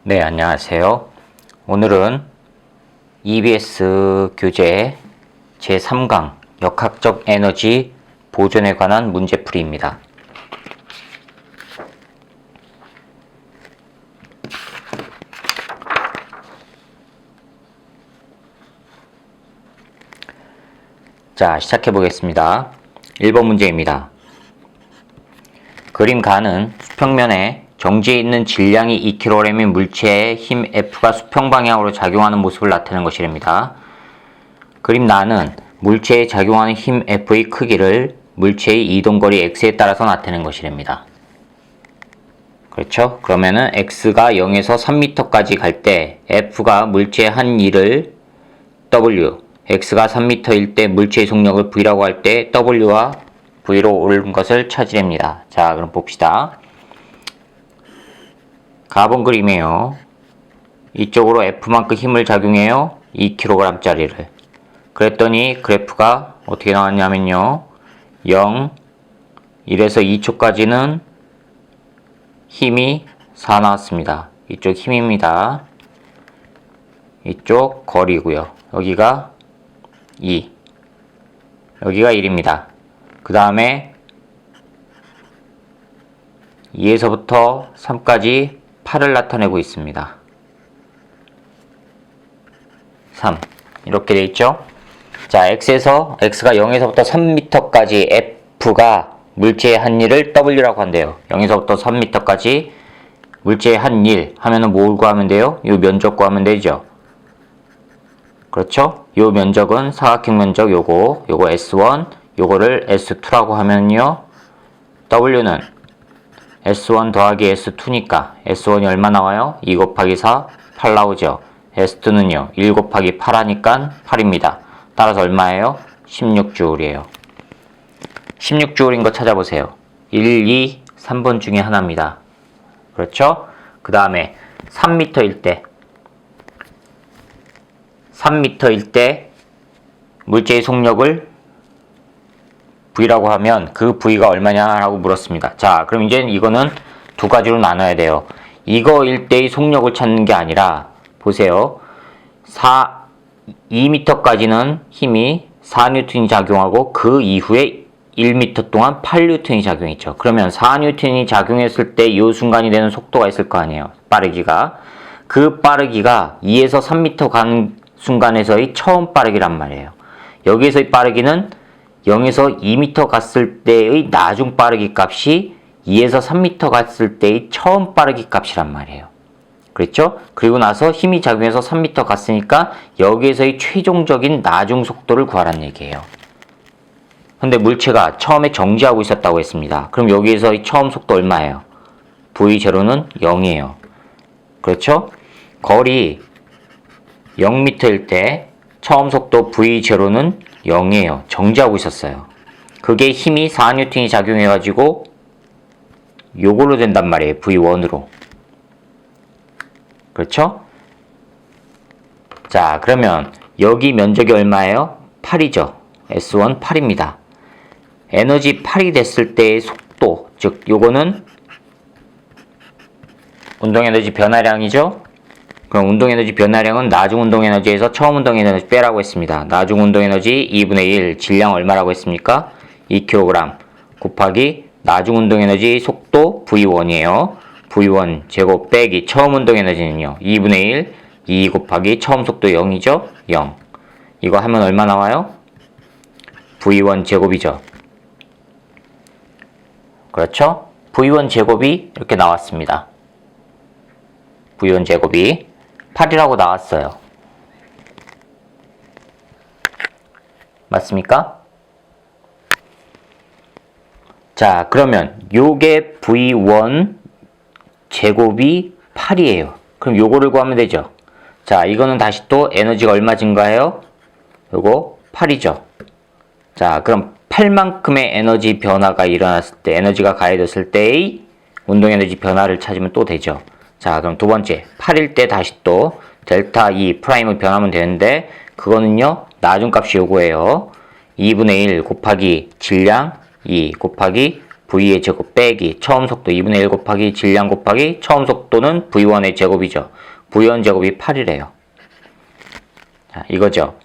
네, 안녕하세요. 오늘은 EBS 교재 제3강 역학적 에너지 보존에 관한 문제풀이입니다. 자, 시작해 보겠습니다. 1번 문제입니다. 그림 가는 수평면에 정지해 있는 질량이 2kg인 물체의 힘 F가 수평 방향으로 작용하는 모습을 나타내는 것이랍니다. 그림 나는 물체에 작용하는 힘 F의 크기를 물체의 이동거리 X에 따라서 나타내는 것이랍니다. 그렇죠? 그러면은 X가 0에서 3m까지 갈 때 F가 물체의 한 일을 W, X가 3m일 때 물체의 속력을 V라고 할 때 W와 V로 오른 것을 찾으랍니다. 자, 그럼 봅시다. 가본 그림이에요. 이쪽으로 F만큼 힘을 작용해요. 2kg짜리를. 그랬더니 그래프가 어떻게 나왔냐면요. 0, 1에서 2초까지는 힘이 4 나왔습니다. 이쪽 힘입니다. 이쪽 거리고요. 여기가 2, 여기가 1입니다. 그 다음에 2에서부터 3까지 8을 나타내고 있습니다. 3 이렇게 돼 있죠. 자, X가 0에서부터 3m까지 F가 물체의 한 일을 W라고 한대요. 0에서부터 3m까지 물체의 한 일 하면은 뭘 구하면 돼요? 요 면적 구하면 되죠. 그렇죠? 요 면적은 사각형 면적 요거 S1, 요거를 S2라고 하면요. W는 S1 더하기 S2니까 S1이 얼마 나와요? 2 곱하기 4, 8 나오죠. S2는요. 1 곱하기 8 하니까 8입니다. 따라서 얼마예요? 16J이에요. 16J인 거 찾아보세요. 1, 2, 3번 중에 하나입니다. 그렇죠? 그 다음에 3m일 때 물체의 속력을 V라고 하면 그 V가 얼마냐라고 물었습니다. 자, 그럼 이제 이거는 두 가지로 나눠야 돼요. 이거일 때의 속력을 찾는 게 아니라 보세요. 2m까지는 힘이 4N이 작용하고 그 이후에 1m 동안 8N이 작용했죠. 그러면 4N이 작용했을 때 이 순간이 되는 속도가 있을 거 아니에요. 빠르기가. 그 빠르기가 2에서 3m 간 순간에서의 처음 빠르기란 말이에요. 여기에서의 빠르기는 0에서 2m 갔을 때의 나중 빠르기 값이 2에서 3m 갔을 때의 처음 빠르기 값이란 말이에요. 그렇죠? 그리고 나서 힘이 작용해서 3m 갔으니까 여기에서의 최종적인 나중 속도를 구하라는 얘기예요. 근데 물체가 처음에 정지하고 있었다고 했습니다. 그럼 여기에서의 처음 속도 얼마예요? V0는 0이에요. 그렇죠? 거리 0m일 때 처음 속도 V0는 0이에요. 정지하고 있었어요. 그게 힘이 4N이 작용해가지고 요걸로 된단 말이에요. V1으로. 그렇죠? 자, 그러면 여기 면적이 얼마예요? 8이죠. S1 8입니다. 에너지 8이 됐을 때의 속도, 즉 요거는 운동에너지 변화량이죠. 그럼 운동에너지 변화량은 나중 운동에너지에서 처음 운동에너지 빼라고 했습니다. 나중 운동에너지 2분의 1, 질량 얼마라고 했습니까? 2kg 곱하기 나중 운동에너지 속도 V1이에요. V1 제곱 빼기 처음 운동에너지는요. 2분의 1, 2 곱하기 처음 속도 0이죠? 0. 이거 하면 얼마 나와요? V1 제곱이죠. 그렇죠? V1 제곱이 이렇게 나왔습니다. V1 제곱이 8이라고 나왔어요. 맞습니까? 자, 그러면 요게 V1 제곱이 8이에요. 그럼 요거를 구하면 되죠. 자, 이거는 다시 또 에너지가 얼마 증가해요? 요거 8이죠. 자, 그럼 8만큼의 에너지 변화가 일어났을 때, 에너지가 가해졌을 때의 운동에너지 변화를 찾으면 또 되죠. 자, 그럼 두 번째 8일 때 다시 또 델타 E 프라임을 변하면 되는데 그거는요 나중값이 요거예요. 2분의 1 곱하기 질량 2 곱하기 V의 제곱 빼기 처음 속도 2분의 1 곱하기 질량 곱하기 처음 속도는 V1의 제곱이죠. V1 제곱이 8이래요. 자, 이거죠.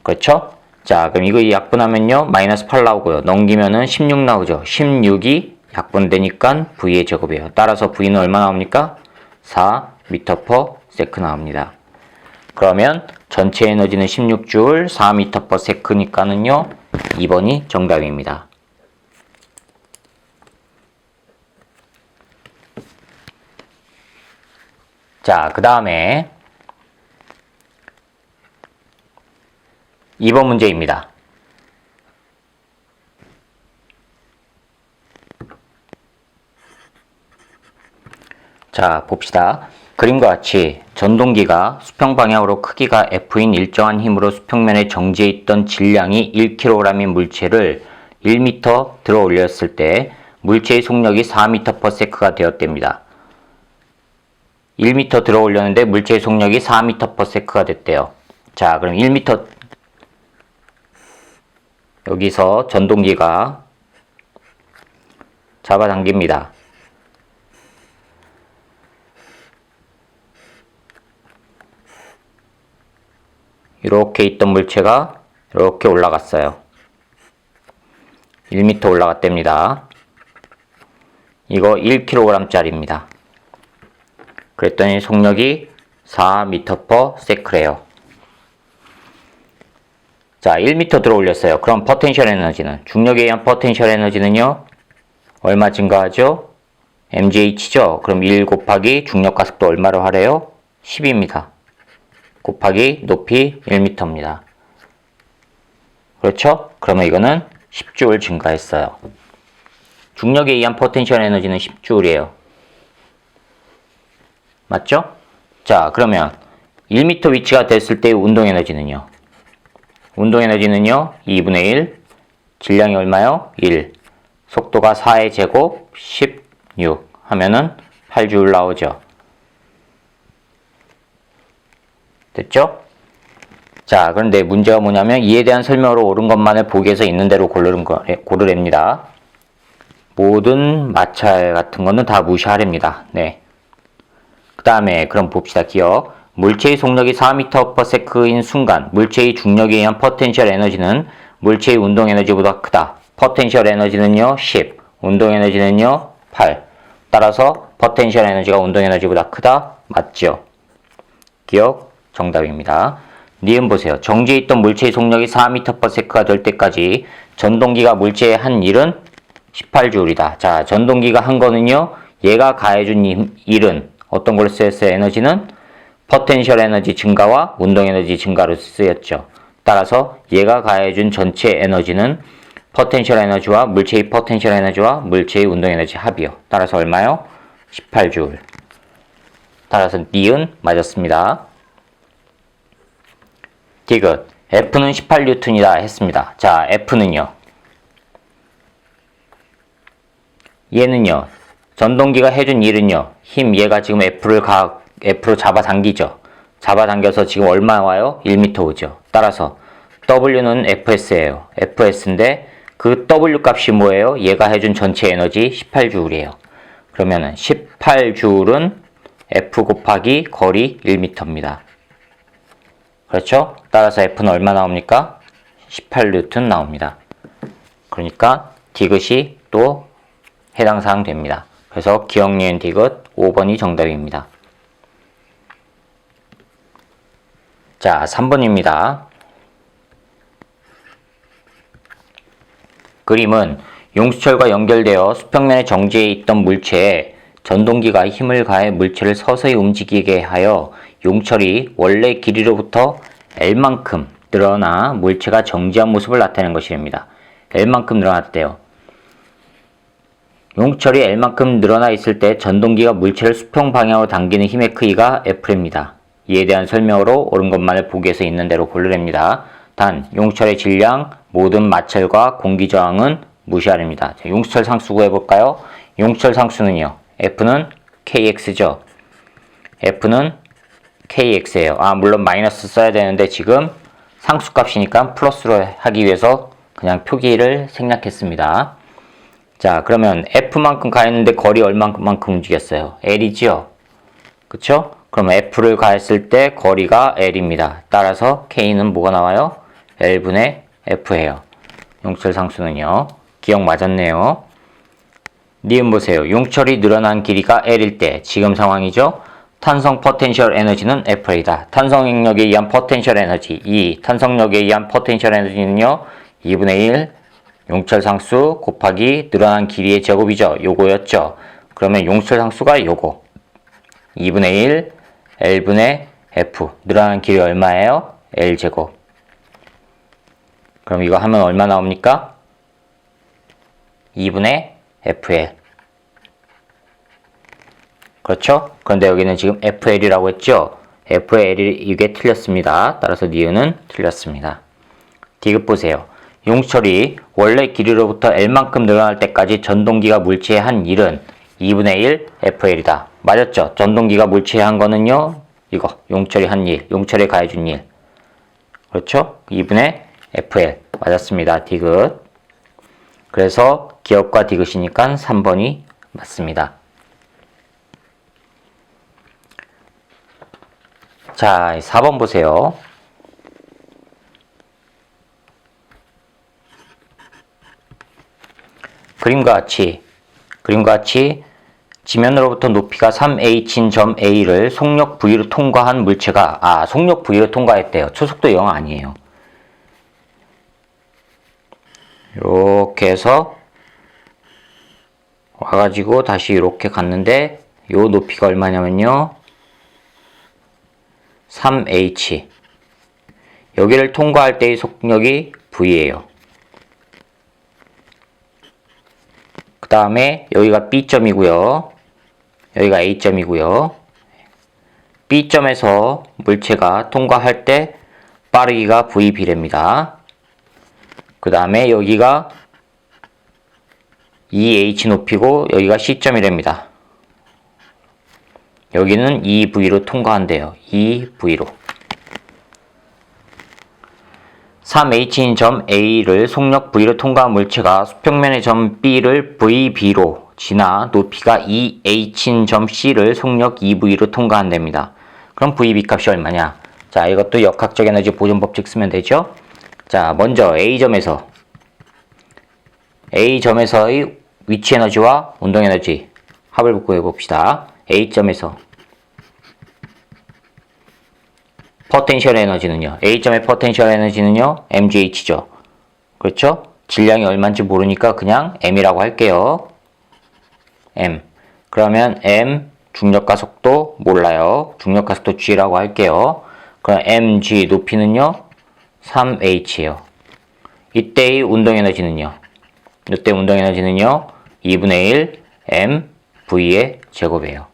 그렇죠? 자, 그럼 이거 약분하면요. 마이너스 8 나오고요. 넘기면은 16 나오죠. 16이 약분되니까 V의 제곱이에요. 따라서 V는 얼마 나옵니까? 4m/s 나옵니다. 그러면 전체 에너지는 16줄 4m/s니까는요. 2번이 정답입니다. 자, 그 다음에 2번 문제입니다. 자, 봅시다. 그림과 같이 전동기가 수평 방향으로 크기가 F인 일정한 힘으로 수평면에 정지해 있던 질량이 1kg인 물체를 1m 들어 올렸을 때 물체의 속력이 4m/s가 되었답니다. 1m 들어 올렸는데 물체의 속력이 4m/s가 됐대요. 자, 그럼 1m 여기서 전동기가 잡아당깁니다. 이렇게 있던 물체가 이렇게 올라갔어요. 1m 올라갔답니다. 이거 1kg짜리입니다. 그랬더니 속력이 4m/s래요. 자, 1m 들어 올렸어요. 그럼 포텐셜 에너지는, 중력에 의한 포텐셜 에너지는요, 얼마 증가하죠? mgh죠? 그럼 1 곱하기 중력 가속도 얼마로 하래요? 10입니다. 곱하기 높이 1m입니다. 그렇죠? 그러면 이거는 10줄 증가했어요. 중력에 의한 포텐셜 에너지는 10줄이에요. 맞죠? 자, 그러면 1m 위치가 됐을 때의 운동 에너지는요? 운동 에너지는요, 2분의 1, 질량이 얼마요? 1, 속도가 4의 제곱 16 하면은 8줄 나오죠. 됐죠? 자, 그런데 문제가 뭐냐면 이에 대한 설명으로 옳은 것만을 보기에서 있는 대로 고르랍니다. 모든 마찰 같은 거는 다 무시하랍니다. 네. 그 다음에 그럼 봅시다. 기억. 물체의 속력이 4m/s인 순간 물체의 중력에 의한 포텐셜 에너지는 물체의 운동 에너지보다 크다. 포텐셜 에너지는요 10, 운동 에너지는요 8. 따라서 포텐셜 에너지가 운동 에너지보다 크다. 맞죠? 기억 정답입니다. 니은 보세요. 정지해 있던 물체의 속력이 4m/s가 될 때까지 전동기가 물체에 한 일은 18줄이다. 자, 전동기가 한 거는요. 얘가 가해준 일은 어떤 걸로 쓰였어요? 에너지는 포텐셜 에너지 증가와 운동 에너지 증가로 쓰였죠. 따라서 얘가 가해준 전체 에너지는 포텐셜 에너지와 물체의 포텐셜 에너지와 물체의 운동 에너지 합이요. 따라서 얼마요? 18줄. 따라서 니은 맞았습니다. 디귿. F는 18N이다 했습니다. 자, F는요. 얘는요. 전동기가 해준 일은요. 힘, 얘가 지금 F로 잡아당기죠. 잡아당겨서 지금 얼마 와요? 1m 오죠. 따라서 W는 FS예요. FS인데 그 W 값이 뭐예요? 얘가 해준 전체 에너지 18줄이에요. 그러면은 18줄은 F 곱하기 거리 1m입니다. 그렇죠? 따라서 F는 얼마 나옵니까? 18N 나옵니다. 그러니까 디귿이 또 해당 사항 됩니다. 그래서 기억, 니은, 디귿 5번이 정답입니다. 자, 3번입니다. 그림은 용수철과 연결되어 수평면에 정지해 있던 물체에 전동기가 힘을 가해 물체를 서서히 움직이게 하여 용철이 원래 길이로부터 L만큼 늘어나 물체가 정지한 모습을 나타내는 것이랍니다. L만큼 늘어났대요. 용철이 L만큼 늘어나 있을 때 전동기가 물체를 수평 방향으로 당기는 힘의 크기가 F랍니다. 이에 대한 설명으로 옳은 것만을 보기에서 있는 대로 고르랍니다. 단, 용철의 질량, 모든 마찰과 공기 저항은 무시하랍니다. 자, 용수철 상수 구해볼까요? 용수철 상수는요. F는 KX죠. F는 KX예요. 아, 물론 마이너스 써야 되는데 지금 상수값이니까 플러스로 하기 위해서 그냥 표기를 생략했습니다. 자, 그러면 F만큼 가했는데 거리 얼마만큼 움직였어요? L이지요? 그쵸? 그럼 F를 가했을 때 거리가 L입니다. 따라서 K는 뭐가 나와요? L분의 F예요. 용철상수는요. 기억 맞았네요. 니은 보세요. 용철이 늘어난 길이가 L일 때 지금 상황이죠. 탄성 포텐셜 에너지는 F이다. 탄성 응력에 의한 포텐셜 에너지 탄성력에 의한 포텐셜 에너지는요. 2분의 1 용철상수 곱하기 늘어난 길이의 제곱이죠. 요거였죠. 그러면 용철상수가 요거 2분의 1 L분의 F 늘어난 길이 얼마예요? L제곱. 그럼 이거 하면 얼마 나옵니까? 2분의 FL. 그렇죠? 그런데 여기는 지금 FL이라고 했죠? FL이 이게 틀렸습니다. 따라서 니은은 틀렸습니다. 디귿 보세요. 용철이 원래 길이로부터 L만큼 늘어날 때까지 전동기가 물체에 한 일은 2분의 1 FL이다. 맞았죠? 전동기가 물체에 한 거는요. 이거 용철이 한 일, 용철이 가해준 일. 그렇죠? 2분의 FL. 맞았습니다. 디귿. 그래서 기억과 디귿이니까 3번이 맞습니다. 자, 4번 보세요. 그림과 같이 지면으로부터 높이가 3h인 점 A를 속력 V로 통과한 물체가 속력 V로 통과했대요. 초속도 0 아니에요. 이렇게 해서 와가지고 다시 이렇게 갔는데 요 높이가 얼마냐면요. 3h. 여기를 통과할 때의 속력이 V예요. 그 다음에 여기가 B점이고요. 여기가 A점이고요. B점에서 물체가 통과할 때 빠르기가 VB랍니다. 그 다음에 여기가 2h 높이고 여기가 C점이랍니다. 여기는 2V로 통과한대요. 2V로. 3h인 점 A를 속력 V로 통과한 물체가 수평면의 점 B를 VB로 지나 높이가 2h인 점 C를 속력 2V로 통과한답니다. 그럼 VB 값이 얼마냐? 자, 이것도 역학적 에너지 보존 법칙 쓰면 되죠? 자, 먼저 A점에서의 위치 에너지와 운동 에너지 합을 구해 봅시다. A점에서 포텐셜 에너지는요. A점의 포텐셜 에너지는요. mgh죠. 그렇죠? 질량이 얼마인지 모르니까 그냥 m이라고 할게요. m. 그러면 m 중력과 속도 몰라요. 중력과 속도 g라고 할게요. 그럼 mg 높이는요. 3h예요. 이때의 운동 에너지는요. 2분의 1 m v의 제곱이에요.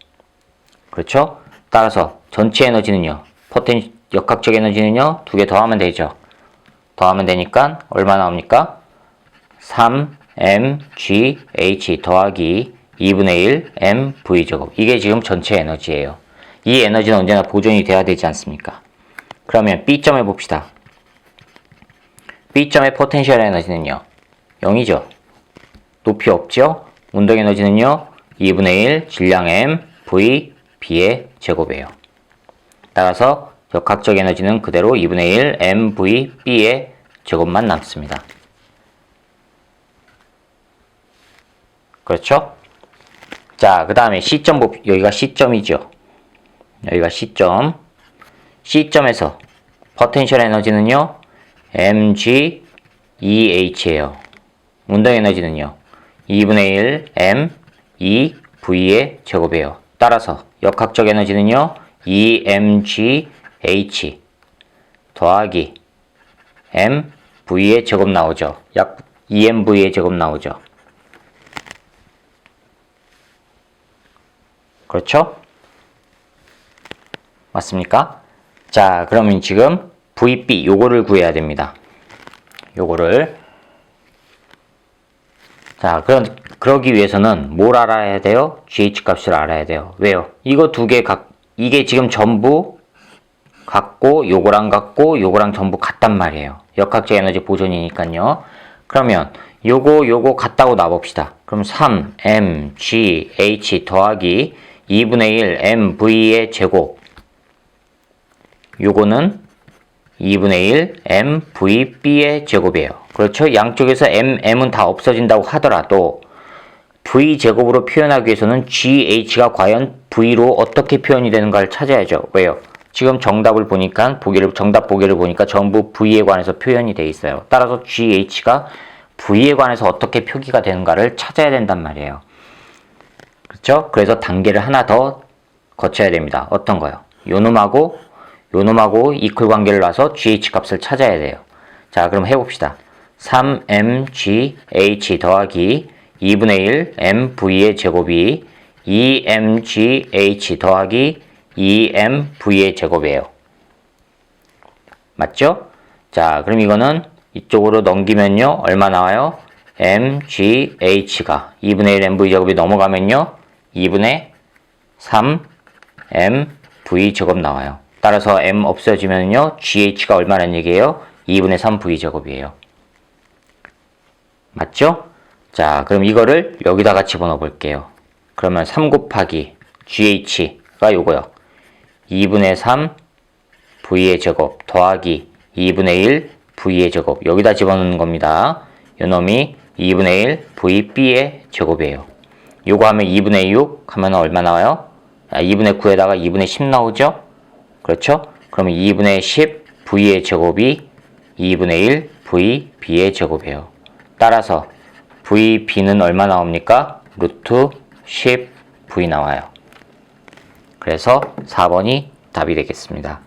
그렇죠? 따라서 전체 에너지는요. 역학적 에너지는요. 2개 더하면 되죠. 더하면 되니까 얼마 나옵니까? 3mgh 더하기 2분의 1 mv 제곱. 이게 지금 전체 에너지예요. 이 에너지는 언제나 보존이 돼야 되지 않습니까? 그러면 B점에 봅시다. B점의 포텐셜 에너지는요. 0이죠. 높이 없죠? 운동 에너지는요. 2분의 1 질량 m v b의 제곱이에요. 따라서 역학적 에너지는 그대로 2분의 1 m v b의 제곱만 남습니다. 그렇죠? 자, 그 다음에 C점 여기가 C점이죠. 여기가 C점. C점에서 포텐셜 에너지는요. mg 2h예요. 운동 에너지는요. 2분의 1 m 2 v의 제곱이에요. 따라서 역학적 에너지는요. 2mgh 더하기 m v의 제곱 나오죠. 약 2mv의 제곱 나오죠. 그렇죠? 맞습니까? 자, 그러면 지금 VB 요거를 구해야 됩니다. 요거를. 자, 그러기 위해서는 뭘 알아야 돼요? GH 값을 알아야 돼요. 왜요? 이거 두 개 이게 지금 전부 같고 요거랑 전부 같단 말이에요. 역학적 에너지 보존이니까요. 그러면 요거 같다고 놔봅시다. 그럼 3mgh 더하기 2분의 1 mv의 제곱, 요거는 2분의 1 mvb의 제곱이에요. 그렇죠? 양쪽에서 m은 다 없어진다고 하더라도 v제곱으로 표현하기 위해서는 GH가 과연 V로 어떻게 표현이 되는가를 찾아야죠. 왜요? 지금 정답을 보니까, 정답 보기를 보니까 전부 V에 관해서 표현이 돼 있어요. 따라서 GH가 V에 관해서 어떻게 표기가 되는가를 찾아야 된단 말이에요. 그렇죠? 그래서 단계를 하나 더 거쳐야 됩니다. 어떤 거요? 요놈하고 이퀄 관계를 놔서 GH 값을 찾아야 돼요. 자, 그럼 해봅시다. 3mgh 더하기 2분의 1 mv의 제곱이 2mgh 더하기 2mv의 제곱이에요. 맞죠? 자, 그럼 이거는 이쪽으로 넘기면요. 얼마 나와요? mgh가 2분의 1 mv 제곱이 넘어가면요. 2분의 3 mv 제곱 나와요. 따라서 m 없어지면요.gh가 얼마라는 얘기예요? 2분의 3 v 제곱이에요. 맞죠? 자, 그럼 이거를 여기다가 집어넣어 볼게요. 그러면 3 곱하기 GH가 요거요. 2분의 3 V의 제곱 더하기 2분의 1 V의 제곱. 여기다 집어넣는 겁니다. 요놈이 2분의 1 VB의 제곱이에요. 요거 하면 2분의 6 하면 얼마 나와요? 2분의 9에다가 2분의 10 나오죠? 그렇죠? 그러면 2분의 10 V의 제곱이 2분의 1 VB의 제곱이에요. 따라서 VB는 얼마 나옵니까? 루트 10V 나와요. 그래서 4번이 답이 되겠습니다.